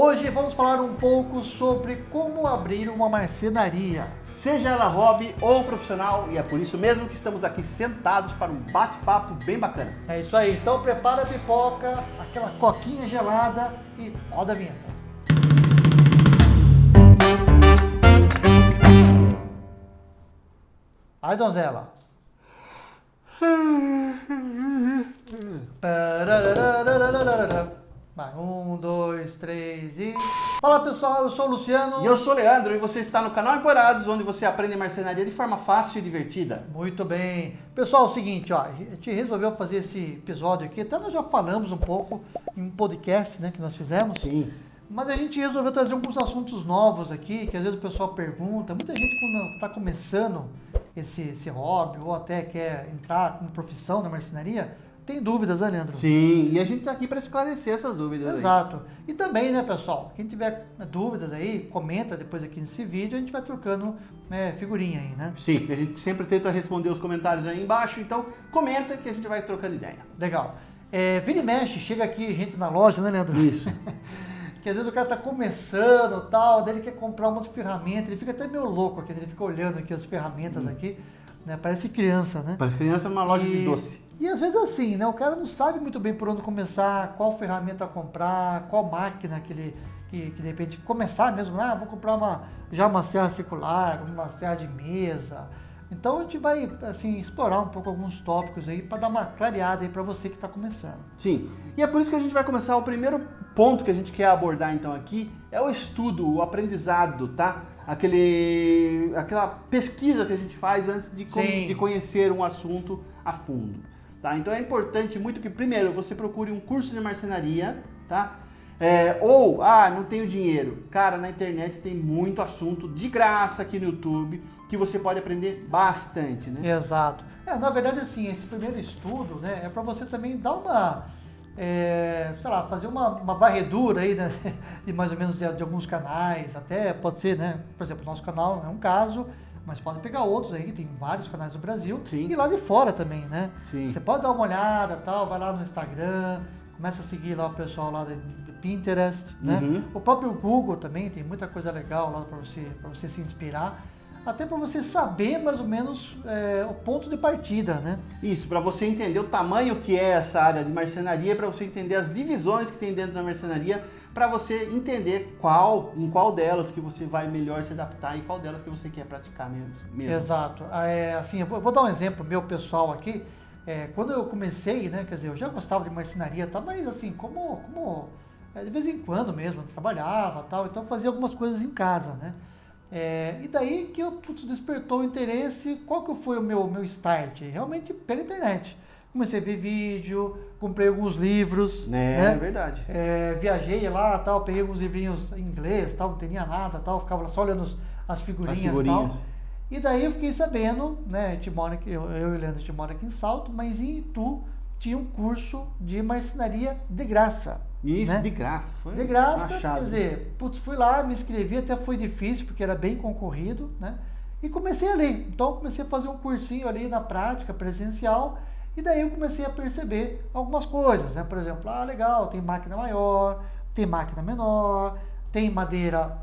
Hoje vamos falar um pouco sobre como abrir uma marcenaria. Seja ela hobby ou profissional, e é por isso mesmo que estamos aqui sentados para um bate-papo bem bacana. É isso aí, então prepara a pipoca, aquela coquinha gelada e roda a vinheta. Aí, donzela. Vai, 1, 2, 3 e... Fala pessoal, eu sou o Luciano. E eu sou o Leandro e você está no canal Empoeirados, onde você aprende marcenaria de forma fácil e divertida. Muito bem. Pessoal, é o seguinte, ó, a gente resolveu fazer esse episódio aqui, até nós já falamos um pouco em um podcast, né, que nós fizemos. Sim. Mas a gente resolveu trazer alguns assuntos novos aqui, que às vezes o pessoal pergunta. Muita gente quando está começando esse hobby ou até quer entrar como profissão na marcenaria, tem dúvidas, né, Leandro? Sim, e a gente está aqui para esclarecer essas dúvidas. Exato. Aí. E também, né, pessoal, quem tiver dúvidas aí, comenta depois aqui nesse vídeo, a gente vai trocando figurinha aí, né? Sim, a gente sempre tenta responder os comentários aí embaixo, então comenta que a gente vai trocando ideia. Legal. Vira e mexe, chega aqui gente na loja, né, Leandro? Isso. Que às vezes o cara tá começando e tal, daí ele quer comprar um monte de ferramenta, ele fica até meio louco aqui, ele fica olhando aqui as ferramentas aqui, né? Parece criança, né? Parece criança numa loja de doce. E às vezes assim, né? O cara não sabe muito bem por onde começar, qual ferramenta comprar, qual máquina que de repente começar mesmo, vou comprar uma serra circular, uma serra de mesa. Então a gente vai assim explorar um pouco alguns tópicos aí para dar uma clareada aí para você que está começando. Sim, e é por isso que a gente vai começar. O primeiro ponto que a gente quer abordar então aqui é o estudo, o aprendizado, tá? Aquela pesquisa que a gente faz antes de conhecer um assunto a fundo, tá? Então é importante muito que primeiro você procure um curso de marcenaria, tá? Não tenho dinheiro. Cara, na internet tem muito assunto de graça aqui no YouTube que você pode aprender bastante, né? Exato. Na verdade, assim, esse primeiro estudo, né, é para você também dar fazer uma varredura aí, né, de mais ou menos de alguns canais, até pode ser, né, por exemplo, nosso canal é um caso, mas pode pegar outros aí, tem vários canais do Brasil. Sim. E lá de fora também, né? Sim. Você pode dar uma olhada, tal, vai lá no Instagram, começa a seguir lá o pessoal lá do Pinterest, né? Uhum. O próprio Google também tem muita coisa legal lá para você se inspirar, até para você saber mais ou menos o ponto de partida, né? Isso, para você entender o tamanho que é essa área de marcenaria, para você entender as divisões que tem dentro da marcenaria, para você entender em qual delas que você vai melhor se adaptar e qual delas que você quer praticar mesmo. Exato. Assim, eu vou dar um exemplo meu pessoal aqui. Quando eu comecei, né, quer dizer, eu já gostava de marcenaria, tá, mas assim, de vez em quando mesmo, eu trabalhava, tal, então eu fazia algumas coisas em casa, né? E daí que eu despertou o interesse. Qual que foi o meu start? Realmente pela internet. Comecei a ver vídeo, comprei alguns livros. É verdade. Viajei lá, tal, peguei alguns livrinhos em inglês, tal, não tinha nada, tal, ficava lá só olhando as figurinhas. Tal. E daí eu fiquei sabendo, né, eu e o Leandro, a gente mora aqui em Salto, mas em Itu tinha um curso de marcenaria de graça. Isso, né? de graça. Foi de graça, machado. Quer dizer, fui lá, me inscrevi, até foi difícil, porque era bem concorrido, né? E comecei ali. Então, comecei a fazer um cursinho ali na prática, presencial, e daí eu comecei a perceber algumas coisas, né? Por exemplo, legal, tem máquina maior, tem máquina menor, tem madeira,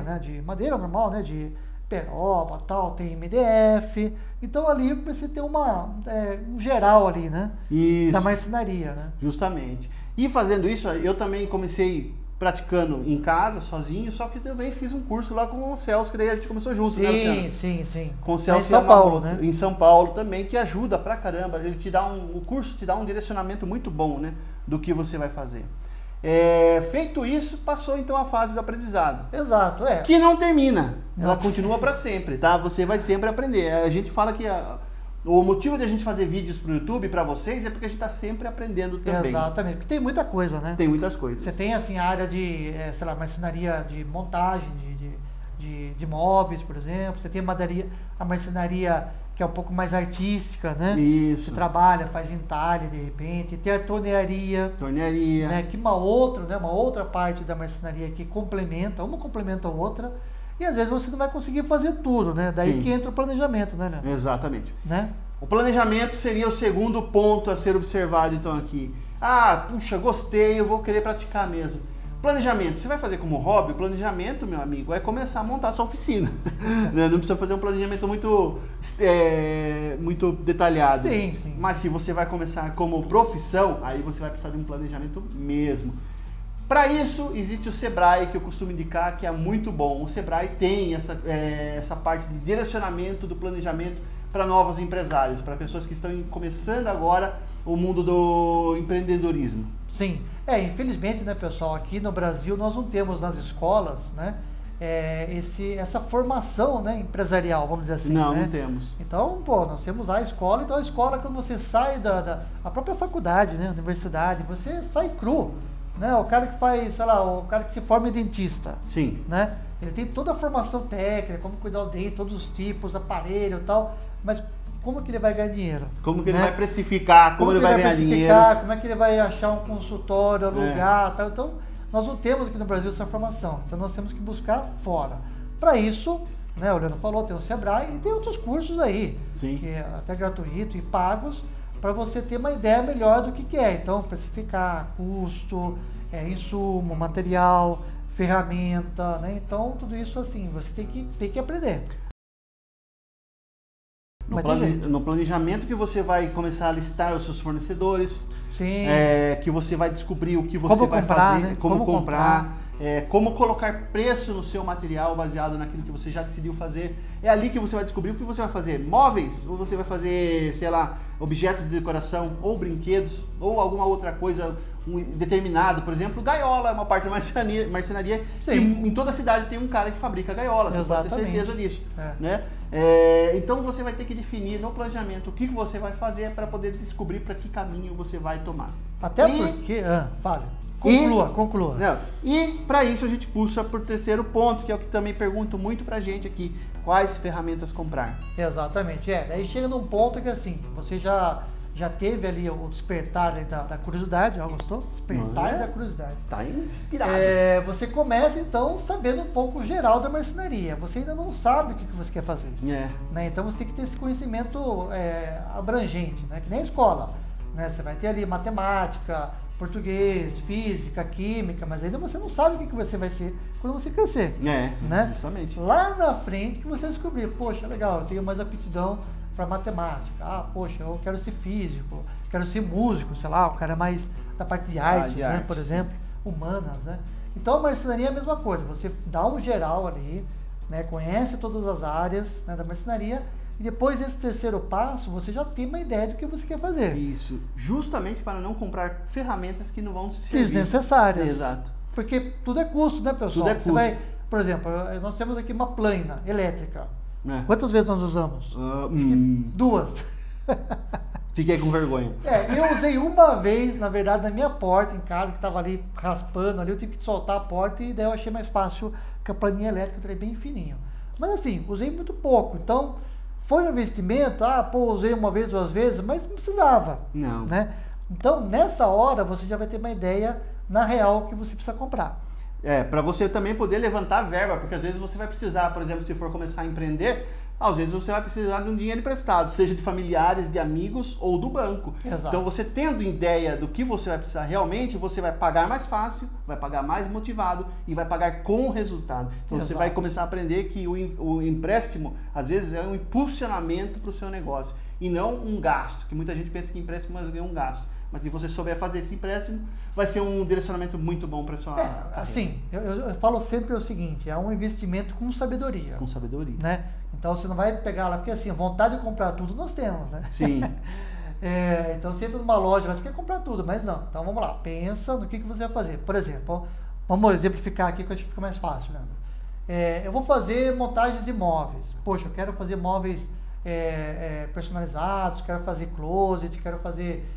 né? De madeira normal, né? De peroba, tal, tem MDF. Então ali eu comecei a ter um geral ali, né? Isso. Da marcenaria, né? Justamente. E fazendo isso, eu também comecei praticando em casa, sozinho, só que também fiz um curso lá com o Celso, que daí a gente começou junto, né, Luciano? Sim. Com o Celso em São Paulo, né? Em São Paulo também, que ajuda pra caramba. O curso te dá um direcionamento muito bom, né? Do que você vai fazer. Feito isso, passou então a fase do aprendizado. Exato, Que não termina, ela continua para sempre, tá? Você vai sempre aprender. A gente fala que o motivo de a gente fazer vídeos pro YouTube para vocês é porque a gente tá sempre aprendendo também. Exatamente, porque tem muita coisa, né? Tem muitas coisas. Você tem assim a área de, marcenaria de montagem, de móveis, por exemplo. Você tem a marcenaria que é um pouco mais artística, né? Isso. Você trabalha, faz entalhe de repente. Tem a tornearia. Né? Que uma outra parte da marcenaria que uma complementa a outra. E às vezes você não vai conseguir fazer tudo, né? Daí que entra o planejamento, né, Leandro? Exatamente. Né? O planejamento seria o segundo ponto a ser observado então aqui. Puxa, gostei, eu vou querer praticar mesmo. Planejamento. Você vai fazer como hobby? O planejamento, meu amigo, é começar a montar a sua oficina. Não precisa fazer um planejamento muito detalhado. Sim, sim. Mas se você vai começar como profissão, aí você vai precisar de um planejamento mesmo. Para isso, existe o Sebrae, que eu costumo indicar, que é muito bom. O Sebrae tem essa parte de direcionamento do planejamento para novos empresários, para pessoas que estão começando agora o mundo do empreendedorismo. Sim. Infelizmente, né, pessoal, aqui no Brasil nós não temos nas escolas, né, essa formação, né, empresarial, vamos dizer assim. Não, né? não temos. Então, nós temos a escola, então a escola, quando você sai a própria faculdade, né, universidade, você sai cru, né, o cara que faz, sei lá, o cara que se forma em dentista. Sim. Né, ele tem toda a formação técnica, como cuidar do dente, todos os tipos, aparelho e tal, mas como que ele vai ganhar dinheiro? Como que ele vai precificar, como ele vai ganhar dinheiro? Como é que ele vai achar um consultório, alugar, tal. Então, nós não temos aqui no Brasil essa formação. Então, nós temos que buscar fora. Para isso, né, o Leandro falou, tem o Sebrae e tem outros cursos aí, Sim. que é até gratuito e pagos, para você ter uma ideia melhor do que é. Então, precificar, custo, insumo, material, ferramenta, né? Então, tudo isso assim, você tem que aprender. No planejamento que você vai começar a listar os seus fornecedores, Sim. Que você vai descobrir o que você vai fazer, né? como comprar, como colocar preço no seu material baseado naquilo que você já decidiu fazer. É ali que você vai descobrir o que você vai fazer. Móveis, ou você vai fazer, sei lá, objetos de decoração, ou brinquedos, ou alguma outra coisa determinado. Por exemplo, gaiola é uma parte da marcenaria. Que em toda a cidade tem um cara que fabrica gaiola, você pode ter certeza disso. Né? Então você vai ter que definir no planejamento o que você vai fazer para poder descobrir para que caminho você vai tomar. Até porque... fale. Conclua. Não, e para isso a gente puxa por terceiro ponto, que é o que também pergunto muito pra gente aqui. Quais ferramentas comprar? Exatamente. Daí chega num ponto que assim, você já teve ali o despertar da curiosidade, gostou? Despertar da curiosidade. Tá inspirado. Você começa então sabendo um pouco geral da marcenaria. Você ainda não sabe o que você quer fazer. Né? Então você tem que ter esse conhecimento abrangente, né? Que nem a escola. Né? Você vai ter ali matemática, português, física, química, mas ainda você não sabe o que você vai ser quando você crescer. Né? Justamente. Lá na frente que você descobrir, poxa, legal, eu tenho mais aptidão para matemática. Poxa, eu quero ser físico, quero ser músico, sei lá, o cara é mais da parte de artes, né, por exemplo, humanas, né? Então a marcenaria é a mesma coisa, você dá um geral ali, né, conhece todas as áreas, né, da marcenaria, e depois desse terceiro passo, você já tem uma ideia do que você quer fazer. Isso, justamente para não comprar ferramentas que não vão ser desnecessárias. Exato. Porque tudo é custo, né, pessoal? Tudo é custo. Você vai, por exemplo, nós temos aqui uma plana elétrica. Quantas vezes nós usamos? 2. Fiquei com vergonha. Eu usei uma vez, na verdade, na minha porta em casa, que estava ali raspando ali, eu tive que soltar a porta e daí eu achei mais fácil, porque a planinha elétrica é bem fininho. Mas assim, usei muito pouco, então foi um investimento, usei uma vez, 2 vezes, mas não precisava. Não. Né? Então, nessa hora, você já vai ter uma ideia, na real, que você precisa comprar. Para você também poder levantar a verba, porque às vezes você vai precisar, por exemplo, se for começar a empreender, às vezes você vai precisar de um dinheiro emprestado, seja de familiares, de amigos ou do banco. Exato. Então você tendo ideia do que você vai precisar realmente, você vai pagar mais fácil, vai pagar mais motivado e vai pagar com resultado. Então Você vai começar a aprender que o empréstimo, às vezes, é um impulsionamento para o seu negócio e não um gasto, que muita gente pensa que empréstimo é um gasto. Mas se você souber fazer esse empréstimo, vai ser um direcionamento muito bom para sua carreira. Assim, eu falo sempre o seguinte, é um investimento com sabedoria. Com sabedoria. Né? Então você não vai pegar lá, porque assim, vontade de comprar tudo nós temos, né? Sim. Então você entra numa loja, você quer comprar tudo, mas não. Então vamos lá, pensa no que você vai fazer. Por exemplo, vamos exemplificar aqui que acho que fica mais fácil, Leandro. Eu vou fazer montagens de móveis. Poxa, eu quero fazer móveis personalizados, quero fazer closet, quero fazer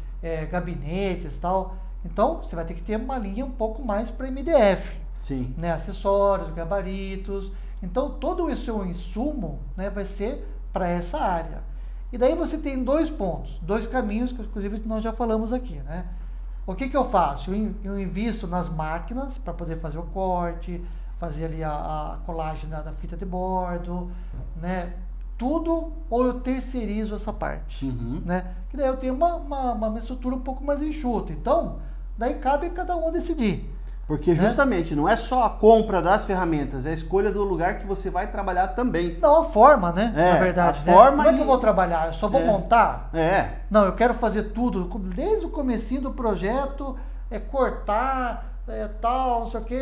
gabinetes e tal. Então você vai ter que ter uma linha um pouco mais para MDF. Sim. Né? Acessórios, gabaritos. Então todo o seu insumo, né, vai ser para essa área. E daí você tem 2 pontos, 2 caminhos, que inclusive nós já falamos aqui. Né? O que eu faço? Eu invisto nas máquinas para poder fazer o corte, fazer ali a colagem da fita de bordo, né? Tudo, ou eu terceirizo essa parte. Né? Que daí eu tenho uma estrutura um pouco mais enxuta. Então, daí cabe cada um decidir. Porque justamente não é só a compra das ferramentas, é a escolha do lugar que você vai trabalhar também. Não, a forma, né? Na verdade. A forma Como é que eu vou trabalhar? Eu só vou montar? Não, eu quero fazer tudo, desde o comecinho do projeto, cortar, tal, não sei o que,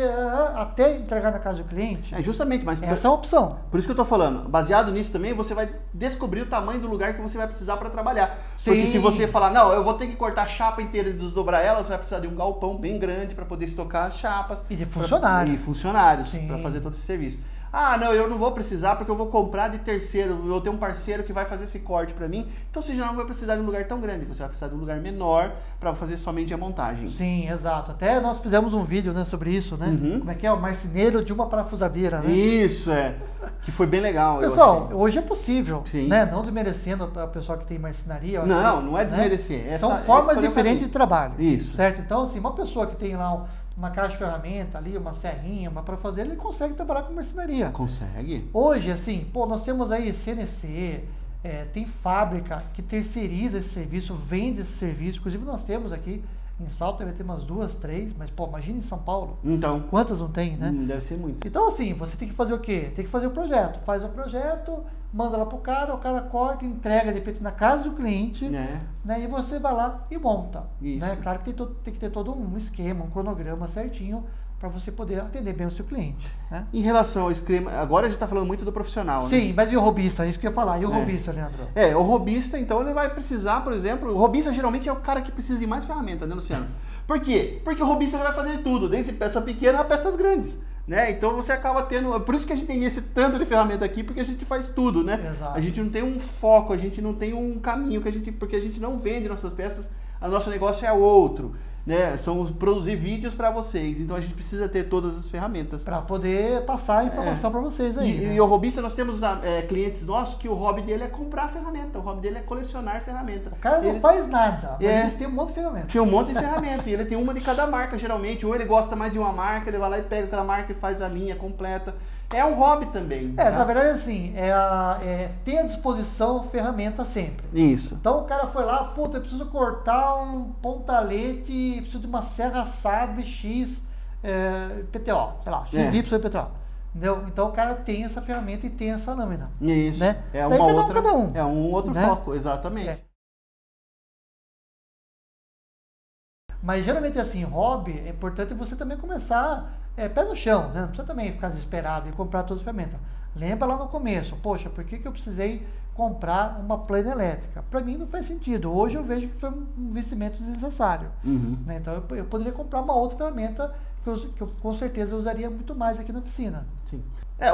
até entregar na casa do cliente. Justamente, mas essa é a opção. Por isso que eu estou falando, baseado nisso também, você vai descobrir o tamanho do lugar que você vai precisar para trabalhar. Sim. Porque se você falar, não, eu vou ter que cortar a chapa inteira e desdobrar ela, você vai precisar de um galpão bem grande para poder estocar as chapas. E de funcionários. E funcionários para fazer todo esse serviço. Ah, não, eu não vou precisar porque eu vou comprar de terceiro, eu tenho um parceiro que vai fazer esse corte para mim, então você já não vai precisar de um lugar tão grande, você vai precisar de um lugar menor para fazer somente a montagem. Sim, exato. Até nós fizemos um vídeo, né, sobre isso, né? Como é que é? O marceneiro de uma parafusadeira, né? Isso, que foi bem legal. Pessoal, hoje é possível, né? Não desmerecendo a pessoa que tem marcenaria. Não é desmerecer. Né? São formas diferentes de trabalho. Isso. Certo? Então, assim, uma pessoa que tem lá uma caixa de ferramenta ali, uma serrinha, uma parafusadeira, ele consegue trabalhar com marcenaria. Consegue. Hoje, assim, nós temos aí CNC, tem fábrica que terceiriza esse serviço, vende esse serviço. Inclusive, nós temos aqui em Salto, deve ter umas 2, 3, mas, imagina em São Paulo. Então. Quantas não tem, né? Deve ser muito. Então, assim, você tem que fazer o quê? Tem que fazer o projeto. Faz o projeto, manda lá pro cara, o cara corta, entrega, de repente, na casa do cliente, né? E você vai lá e monta. Isso. Né? Claro que tem que ter todo um esquema, um cronograma certinho, para você poder atender bem o seu cliente. Né? Em relação ao esquema, agora a gente está falando muito do profissional, né? Sim, mas e o robista? Isso que eu ia falar. E o robista, Leandro? O robista, então, ele vai precisar, por exemplo, o robista geralmente é o cara que precisa de mais ferramentas, né, Luciano? Por quê? Porque o robista vai fazer tudo, desde peça pequena a peças grandes. Né? Então você acaba tendo, por isso que a gente tem esse tanto de ferramenta aqui, porque a gente faz tudo, né? Exato. A gente não tem um foco, a gente não tem um caminho, porque a gente não vende nossas peças, o nosso negócio é outro, né? São produzir vídeos para vocês, então a gente precisa ter todas as ferramentas. Para poder passar a informação para vocês aí. E o robista, nós temos clientes nossos que o hobby dele é comprar ferramenta, o hobby dele é colecionar ferramenta. O cara não faz nada, mas ele tem um monte de ferramenta. Tem um monte de ferramenta, e ele tem uma de cada marca, geralmente, ou ele gosta mais de uma marca, ele vai lá e pega aquela marca e faz a linha completa. É um hobby também. Na verdade, assim, ter à disposição ferramenta sempre. Isso. Então o cara foi lá, puta, eu preciso cortar um pontalete, preciso de uma serra sabre X PTO, sei lá, XY PTO. Entendeu? Então o cara tem essa ferramenta e tem essa lâmina. Isso. Né? É uma outra. Cada um. É um outro foco, exatamente. Mas geralmente assim, hobby, é importante você também começar pé no chão, né? Não precisa também ficar desesperado e comprar todas as ferramentas. Lembra lá no começo, poxa, por que eu precisei comprar uma plana elétrica? Para mim não faz sentido. Hoje eu vejo que foi um investimento desnecessário. Né? Então eu poderia comprar uma outra ferramenta que eu com certeza usaria muito mais aqui na oficina. Sim.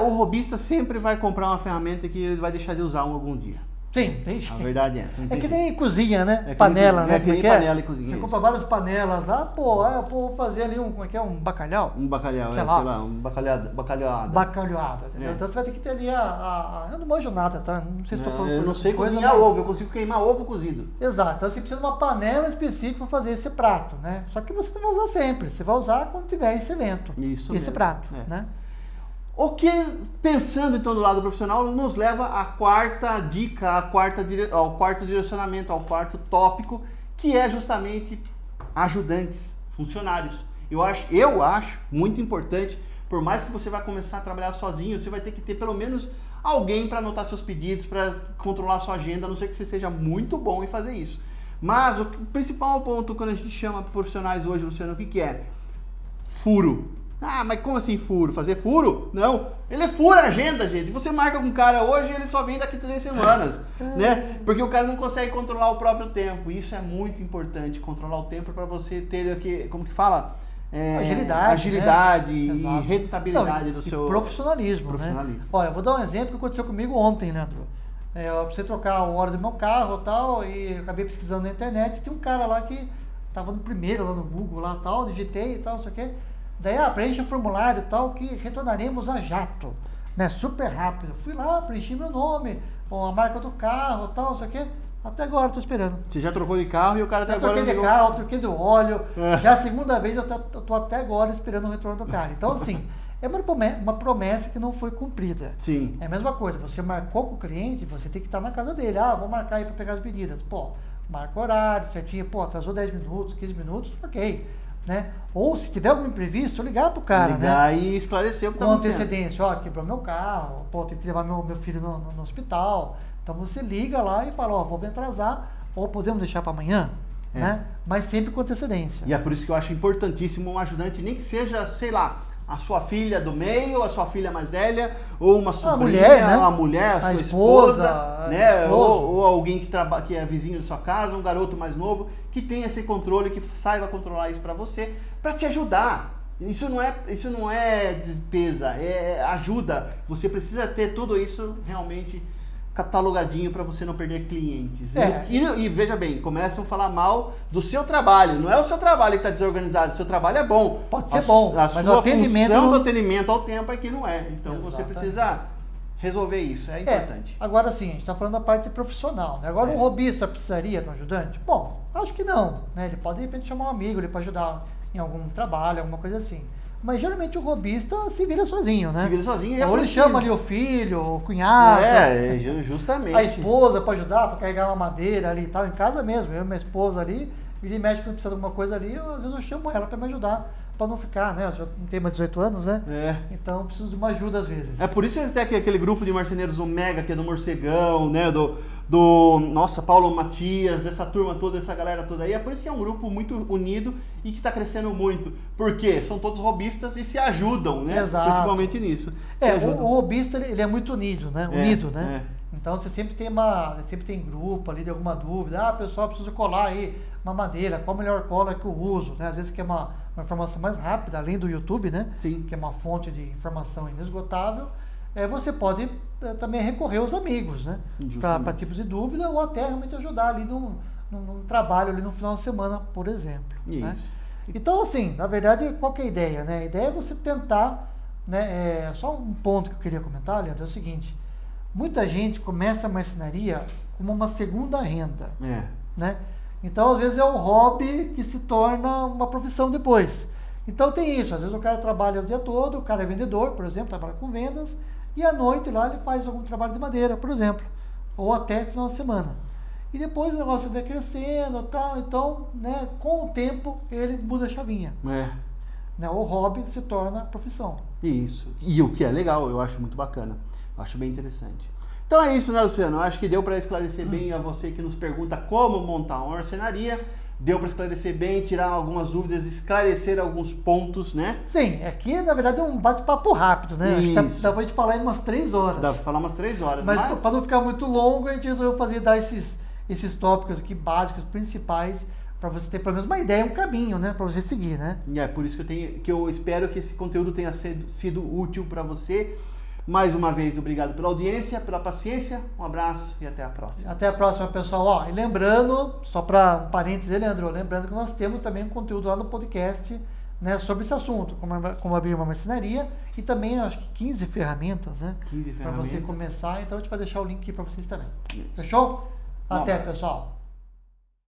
O robista sempre vai comprar uma ferramenta que ele vai deixar de usar algum dia. Sim, tem jeito. A verdade é. É que nem cozinha, né? Panela, né? É que nem panela e cozinha. Você compra várias panelas. Eu vou fazer ali um bacalhau? Um bacalhau, sei lá, um bacalhauada. Bacalhauada, entendeu? Então você vai ter que ter ali eu não manjo nada, tá? Não sei se estou falando eu não sei cozinhar ovo, eu consigo queimar ovo cozido. Exato, então você precisa de uma panela específica para fazer esse prato, né? Só que você não vai usar sempre, você vai usar quando tiver esse evento. Isso esse mesmo. prato, né? O que, pensando então do lado profissional, nos leva à quarta dica, ao quarto direcionamento, ao quarto tópico, que é justamente ajudantes, funcionários. Eu acho muito importante, por mais que você vá começar a trabalhar sozinho, você vai ter que ter pelo menos alguém para anotar seus pedidos, para controlar a sua agenda, a não ser que você seja muito bom em fazer isso. Mas o principal ponto quando a gente chama profissionais hoje, Luciano, o que é? Furo. Mas como assim furo? Fazer furo? Não. Ele fura a agenda, gente. Você marca com um cara hoje e ele só vem daqui 3 semanas, né? Porque o cara não consegue controlar o próprio tempo. Isso é muito importante, controlar o tempo para você ter aqui, como que fala? Agilidade né? E rentabilidade do seu profissionalismo. Né? Olha, eu vou dar um exemplo que aconteceu comigo ontem, Leandro. Eu precisei trocar a hora do meu carro e tal, e acabei pesquisando na internet. Tem um cara lá que estava no primeiro, lá no Google, lá tal, digitei e tal, não sei o quê. Daí, preenche o formulário e tal, que retornaremos a jato, né? Super rápido. Fui lá, preenchi meu nome, a marca do carro e tal, não sei o quê. Até agora eu tô esperando. Você já trocou de carro e o cara até agora... Eu troquei de carro, troquei de óleo. Já a segunda vez eu tô até agora esperando o retorno do carro. Então, assim, é uma promessa que não foi cumprida. Sim. É a mesma coisa, você marcou com o cliente, você tem que estar na casa dele. Vou marcar aí para pegar as medidas. Marca o horário certinho, atrasou 10 minutos, 15 minutos, ok. né? Ou se tiver algum imprevisto, ligar pro cara, ligar, né? E esclarecer o que com tá acontecendo. antecedência, ó, quebrou meu carro, pô, tenho que levar meu filho no hospital. Então você liga lá e fala, ó, vou me atrasar, ou podemos deixar para amanhã, né? Mas sempre com antecedência. E é por isso que eu acho importantíssimo um ajudante, nem que seja, sei lá, a sua filha do meio, a sua filha mais velha, ou uma sobrinha, mulher, né? a mulher, a sua esposa, né? Ou alguém que é vizinho da sua casa, um garoto mais novo, que tenha esse controle, que saiba controlar isso para você, para te ajudar. Isso não é despesa, é ajuda. Você precisa ter tudo isso realmente catalogadinho para você não perder clientes. E veja bem, começam a falar mal do seu trabalho. Não é o seu trabalho que está desorganizado, o seu trabalho é bom. Pode ser bom, mas mas sua o atendimento função do atendimento ao tempo é que não é. Então Exatamente. você precisa resolver isso, é importante. Agora sim, a gente está falando da parte profissional, né? Agora um hobbyista precisaria de um ajudante? Bom, acho que não, né? Ele pode de repente chamar um amigo ali para ajudar em algum trabalho, alguma coisa assim. Mas geralmente o hobbyista se vira sozinho, né? Se vira sozinho. Ou ele chama ali o filho, o cunhado, justamente. a esposa para ajudar, para carregar uma madeira ali e tal, em casa mesmo. Eu e minha esposa ali, ele mexe quando precisa de alguma coisa ali, às vezes eu chamo ela para me ajudar, para não ficar, né? Eu já não tenho mais 18 anos, né? Então eu preciso de uma ajuda às vezes. É por isso que tem aquele grupo de marceneiros Omega, que é do Morcegão, né? Nossa, Paulo Matias, dessa turma toda, dessa galera toda aí. É por isso que é um grupo muito unido e que está crescendo muito. Por quê? São todos robistas e se ajudam, né? Exato. Principalmente nisso. O robista, ele é muito unido, né? Então você sempre tem grupo ali de alguma dúvida. Pessoal, preciso colar aí uma madeira, qual a melhor cola que eu uso, né? Às vezes quer uma informação mais rápida, além do YouTube, né? Sim. Que é uma fonte de informação inesgotável. Você pode também recorrer aos amigos, né? Para tipos de dúvida, ou até realmente ajudar ali num trabalho ali no final de semana, por exemplo. Isso. Né? Então, assim, na verdade, qual que é a ideia, né? A ideia é você tentar, né? Só um ponto que eu queria comentar, Leandro, é o seguinte: muita gente começa a marcenaria como uma segunda renda, né? Então, às vezes é um hobby que se torna uma profissão depois. Então tem isso, às vezes o cara trabalha o dia todo, o cara é vendedor, por exemplo, trabalha com vendas, e à noite lá ele faz algum trabalho de madeira, por exemplo, ou até final de semana. E depois o negócio vai crescendo e tal, então, né, com o tempo ele muda a chavinha. Né, o hobby se torna profissão. Isso. E o que é legal, eu acho muito bacana, acho bem interessante. Então é isso, né, Luciano? Eu acho que deu para esclarecer bem a você que nos pergunta como montar uma marcenaria. Deu para esclarecer bem, tirar algumas dúvidas, esclarecer alguns pontos, né? Sim, aqui na verdade é um bate-papo rápido, né? Isso. Acho que dá pra gente falar em umas 3 horas. Dá para falar umas 3 horas. Mas para não ficar muito longo, a gente resolveu dar esses tópicos aqui básicos, principais, para você ter pelo menos uma ideia, um caminho, né? Para você seguir, né? E é por isso que eu espero que esse conteúdo tenha sido útil para você. Mais uma vez, obrigado pela audiência, pela paciência, um abraço e até a próxima. Até a próxima, pessoal. E lembrando, só para um parênteses, Leandro, lembrando que nós temos também um conteúdo lá no podcast, né, sobre esse assunto, como abrir uma marcenaria, e também acho que 15 ferramentas, né? 15 ferramentas. Para você começar, então a gente vai deixar o link aqui para vocês também. Fechou? Até, pessoal.